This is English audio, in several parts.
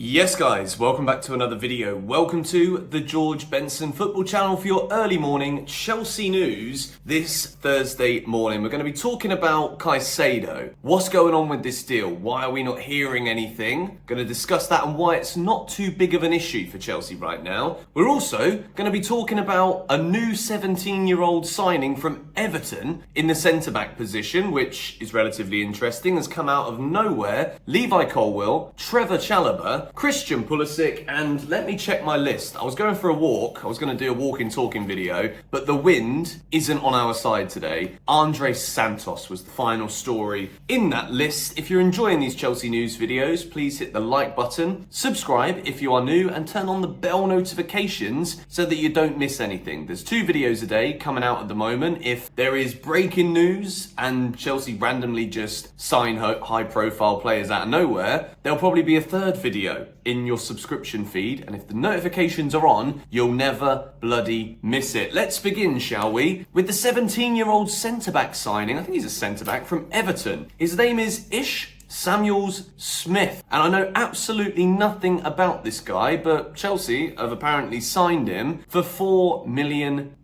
Yes guys, welcome back to another video. Welcome to the George Benson Football Channel for your early morning Chelsea news this Thursday morning. We're going to be talking about Caicedo. What's going on with this deal? Why are we not hearing anything? Going to discuss that and why it's not too big of an issue for Chelsea right now. We're also going to be talking about a new 17-year-old signing from Everton in the centre-back position, which is relatively interesting, has come out of nowhere. Levi Colwill, Trevor Chalobah, Christian Pulisic, and let me check my list. I was going for a walk. I was going to do a walking talking video, but the wind isn't on our side today. Andrey Santos was the final story in that list. If you're enjoying these Chelsea news videos, please hit the like button, subscribe if you are new, and turn on the bell notifications so that you don't miss anything. There's 2 videos a day coming out at the moment. If there is breaking news and Chelsea randomly just sign high profile players out of nowhere, there'll probably be a 3rd video in your subscription feed, and if the notifications are on, you'll never bloody miss it. Let's begin, shall we, with the 17-year-old centre-back signing. I think he's a centre-back from Everton. His name is Ishe Samuels-Smith, and I know absolutely nothing about this guy, but Chelsea have apparently signed him for £4 million,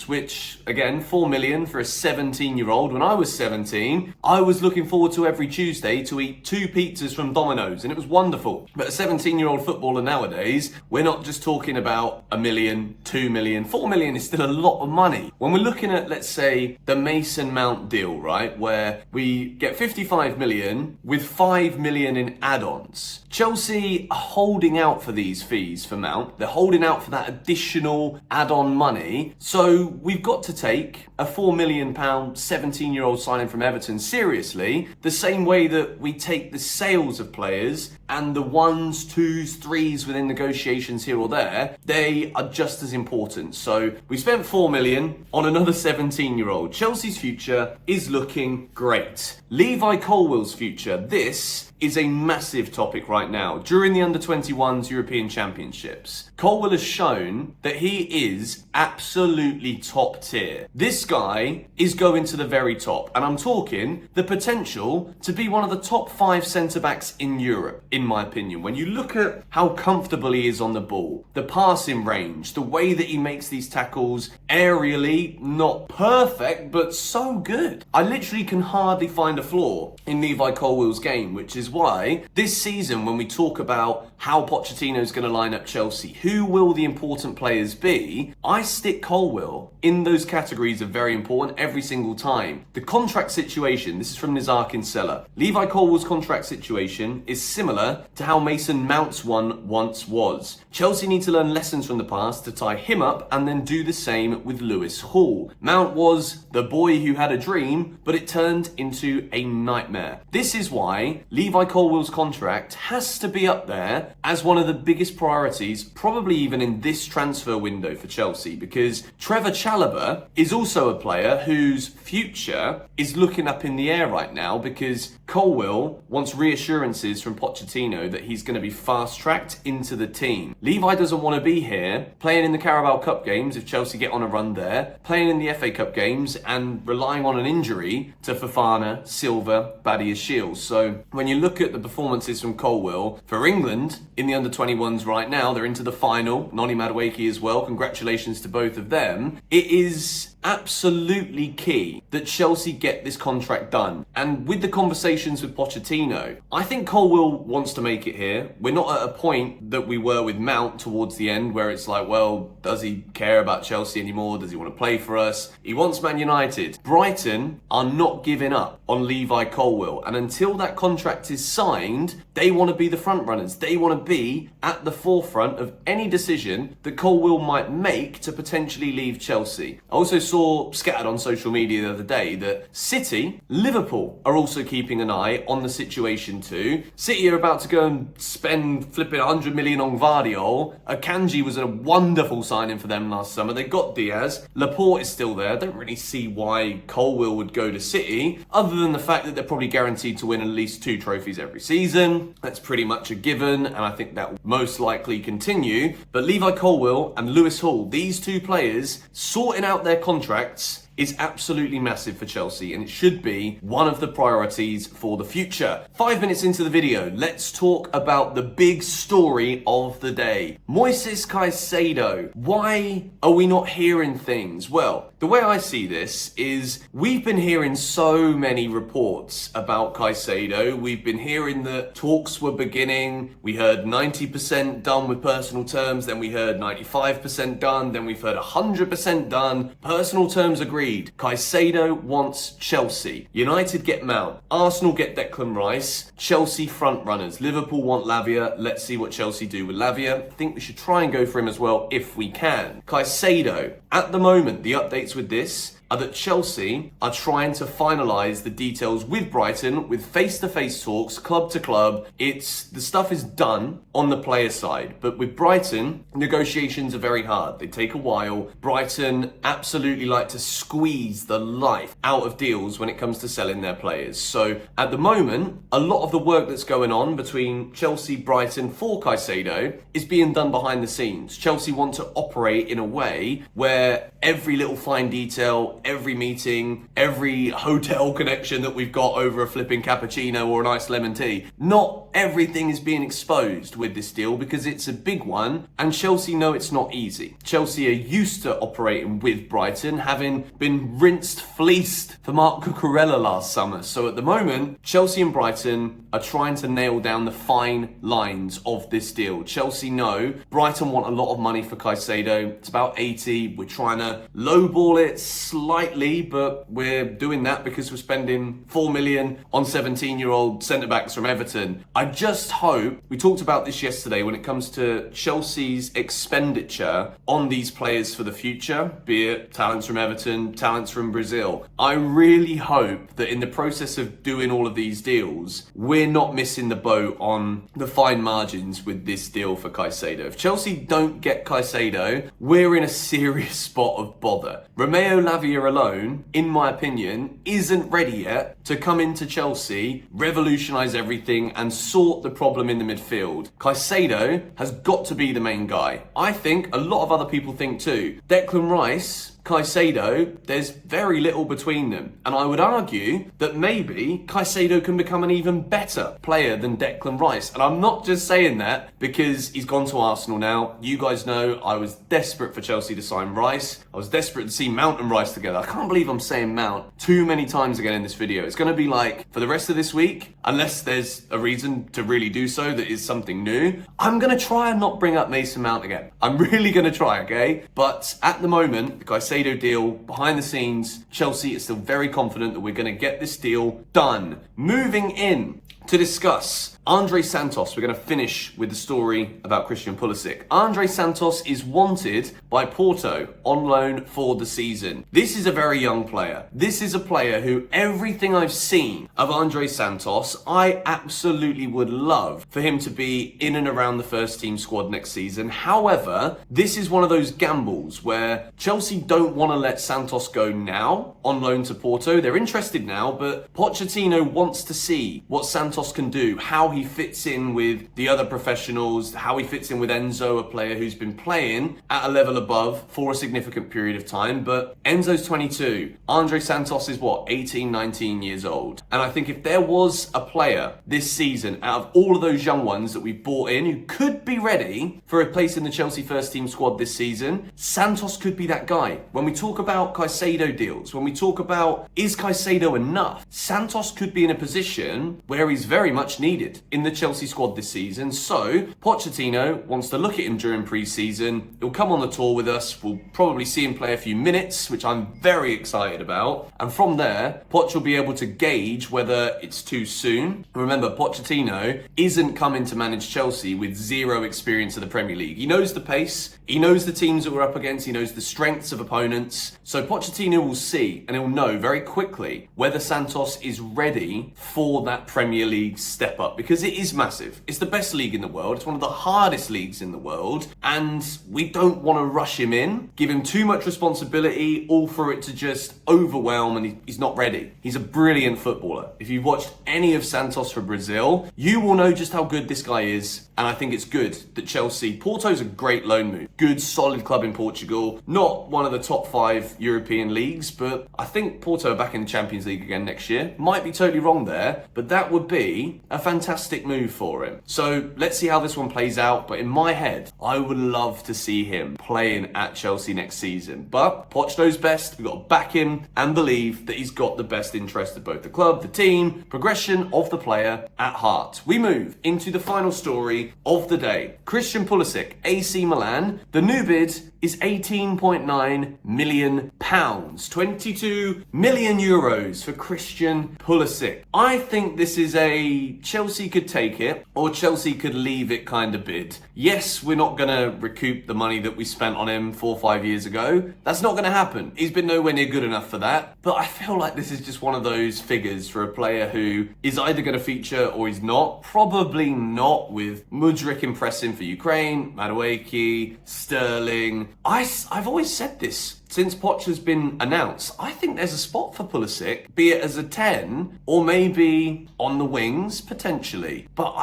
which, again, £4 million for a 17-year-old. When I was 17, I was looking forward to every Tuesday to eat 2 pizzas from Domino's, and it was wonderful. But a 17-year-old footballer nowadays, we're not just talking about £1 million, £2 million, £4 million is still a lot of money. When we're looking at, let's say, the Mason Mount deal, right, where we get 55 million with 5 million in add-ons. Chelsea are holding out for these fees for Mount. They're holding out for that additional add-on money. So we've got to take a £4 million 17-year-old signing from Everton seriously, the same way that we take the sales of players and the 1s, 2s, 3s within negotiations here or there. They are just as important. So we spent 4 million on another 17-year-old. Chelsea's future is looking great. Levi Colwill's future. This is a massive topic right now. During the Under-21s European Championships, Colwell has shown that he is absolutely top tier. This guy is going to the very top, and I'm talking the potential to be one of the top 5 centre-backs in Europe, in my opinion. When you look at how comfortable he is on the ball, the passing range, the way that he makes these tackles aerially, not perfect, but so good. I literally can hardly find a flaw in Levi Colwill's game, which is why this season, when we talk about how Pochettino is going to line up Chelsea, who will the important players be, I stick Colwill in those categories of very important every single time. The contract situation, this is from Nizar Kinsella. Levi Colwill's contract situation is similar to how Mason Mount's one once was. Chelsea need to learn lessons from the past to tie him up and then do the same with Lewis Hall. Mount was the boy who had a dream, but it turned into a nightmare. This is why Levi Colwill's contract has to be up there as one of the biggest priorities, probably even in this transfer window for Chelsea, because Trevor Chalobah is also a player whose future is looking up in the air right now, because Colwill wants reassurances from Pochettino that he's going to be fast-tracked into the team. Levi doesn't want to be here playing in the Carabao Cup games if Chelsea get on a run there, playing in the FA Cup games and relying on an injury to Fofana, Silva, Badia Shields. So when you look at the performances from Colwill for England in the under-21s right now, they're into the final. Noni Madueke as well. Congratulations to both of them. It is absolutely key that Chelsea get this contract done. And with the conversations with Pochettino, I think Colwill wants to make it here. We're not at a point that we were with Mount towards the end where it's like, well, does he care about Chelsea anymore? Does he want to play for us? He wants Man United. Brighton are not giving up on Levi Colwill. And until that contract is signed, they want to be the front runners. They want to be at the forefront of any decision that Colwill might make to potentially leave Chelsea. I also saw scattered on social media the other day that City, Liverpool are also keeping an eye on the situation too. City are about to go and spend flipping 100 million on Gvardiol. Akanji was a wonderful signing for them last summer. They got Diaz. Laporte is still there. I don't really see why Colwill would go to City, other than the fact that they're probably guaranteed to win at least 2 trophies every season. That's pretty much a given, and I think that will most likely continue. But Levi Colwill and Lewis Hall, these 2 players, sorting out their contracts is absolutely massive for Chelsea, and it should be one of the priorities for the future. 5 minutes into the video, let's talk about the big story of the day. Moises Caicedo. Why are we not hearing things? Well, the way I see this is we've been hearing so many reports about Caicedo. We've been hearing that talks were beginning. We heard 90% done with personal terms, then we heard 95% done, then we've heard 100% done. Personal terms agreed. Caicedo wants Chelsea. United get Mount. Arsenal get Declan Rice. Chelsea front runners. Liverpool want Lavia. Let's see what Chelsea do with Lavia. I think we should try and go for him as well if we can. Caicedo. At the moment, the updates with this are that Chelsea are trying to finalise the details with Brighton, with face-to-face talks, club to club. The stuff is done on the player side, but with Brighton, negotiations are very hard. They take a while. Brighton absolutely like to squeeze the life out of deals when it comes to selling their players. So at the moment, a lot of the work that's going on between Chelsea, Brighton for Caicedo is being done behind the scenes. Chelsea want to operate in a way where every little fine detail, every meeting, every hotel connection that we've got over a flipping cappuccino or an iced lemon tea, not everything is being exposed with this deal because it's a big one, and Chelsea know it's not easy. Chelsea are used to operating with Brighton, having been fleeced for Marc Cucurella last summer. So at the moment, Chelsea and Brighton are trying to nail down the fine lines of this deal. Chelsea know Brighton want a lot of money for Caicedo. It's about 80. We're trying to lowball it slightly, but we're doing that because we're spending 4 million on 17-year-old centre-backs from Everton. I just hope, we talked about this yesterday when it comes to Chelsea's expenditure on these players for the future, be it talents from Everton, talents from Brazil. I really hope that in the process of doing all of these deals, we're not missing the boat on the fine margins with this deal for Caicedo. If Chelsea don't get Caicedo, we're in a serious spot of bother. Romeo Lavia alone, in my opinion, isn't ready yet to come into Chelsea, revolutionise everything and sort the problem in the midfield. Caicedo has got to be the main guy. I think a lot of other people think too. Declan Rice, Caicedo, there's very little between them. And I would argue that maybe Caicedo can become an even better player than Declan Rice. And I'm not just saying that because he's gone to Arsenal now. You guys know I was desperate for Chelsea to sign Rice. I was desperate to see Mount and Rice together. I can't believe I'm saying Mount too many times again in this video. It's going to be like, for the rest of this week, unless there's a reason to really do so that is something new, I'm going to try and not bring up Mason Mount again. I'm really going to try, okay? But at the moment, the Caicedo deal, behind the scenes, Chelsea is still very confident that we're going to get this deal done. Moving in to discuss Andrey Santos. We're going to finish with the story about Christian Pulisic. Andrey Santos is wanted by Porto on loan for the season. This is a very young player. This is a player who everything I've seen of Andrey Santos, I absolutely would love for him to be in and around the first team squad next season. However, this is one of those gambles where Chelsea don't want to let Santos go now on loan to Porto. They're interested now, but Pochettino wants to see what Santos can do, how he fits in with the other professionals, how he fits in with Enzo, a player who's been playing at a level above for a significant period of time. But Enzo's 22. Andrey Santos is 18, 19 years old. And I think if there was a player this season out of all of those young ones that we brought in who could be ready for a place in the Chelsea first team squad this season, Santos could be that guy. When we talk about Caicedo deals, when we talk about is Caicedo enough, Santos could be in a position where he's very much needed in the Chelsea squad this season. So Pochettino wants to look at him during pre-season. He'll come on the tour with us. We'll probably see him play a few minutes, which I'm very excited about. And from there, Poch will be able to gauge whether it's too soon. Remember, Pochettino isn't coming to manage Chelsea with zero experience of the Premier League. He knows the pace. He knows the teams that we're up against. He knows the strengths of opponents. So Pochettino will see and he'll know very quickly whether Santos is ready for that Premier League step up, because it is massive. It's the best league in the world. It's one of the hardest leagues in the world, and we don't want to rush him in, give him too much responsibility, all for it to just overwhelm, and he's not ready. He's a brilliant footballer. If you've watched any of Santos for Brazil, you will know just how good this guy is, and I think it's good that Chelsea... Porto's a great loan move. Good, solid club in Portugal. Not one of the top 5 European leagues, but I think Porto are back in the Champions League again next year. Might be totally wrong there, but that would be a fantastic move for him. So let's see how this one plays out, but in my head, I would love to see him playing at Chelsea next season. But Poch knows best. We've got to back him and believe that he's got the best interest of both the club, the team, progression of the player at heart. We move into the final story of the day. Christian Pulisic, AC Milan. The new bid is £18.9 million. 22 million euros for Christian Pulisic. I think this is a Chelsea could take it or Chelsea could leave it kind of bid. Yes, we're not going to recoup the money that we spent on him 4 or 5 years ago. That's not going to happen. He's been nowhere near good enough for that. But I feel like this is just one of those figures for a player who is either going to feature or he's not. Probably not, with Mudryk impressing for Ukraine, Madueke, Sterling. I've always said this since Poch has been announced. I think there's a spot for Pulisic, be it as a 10 or maybe on the wings, potentially. But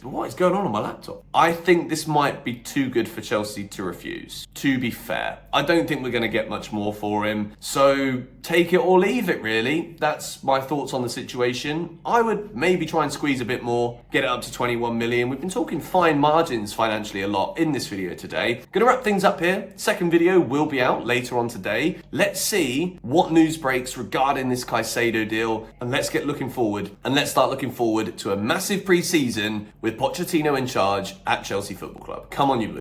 what is going on my laptop? I think this might be too good for Chelsea to refuse, to be fair. I don't think we're going to get much more for him. So take it or leave it, really. That's my thoughts on the situation. I would maybe try and squeeze a bit more, get it up to 21 million. We've been talking fine margins financially a lot in this video today. Going to wrap things up here. Second video will be out later on today. Let's see what news breaks regarding this Caicedo deal, and let's start looking forward to a massive pre-season with Pochettino in charge at Chelsea Football Club. Come on, you Blues.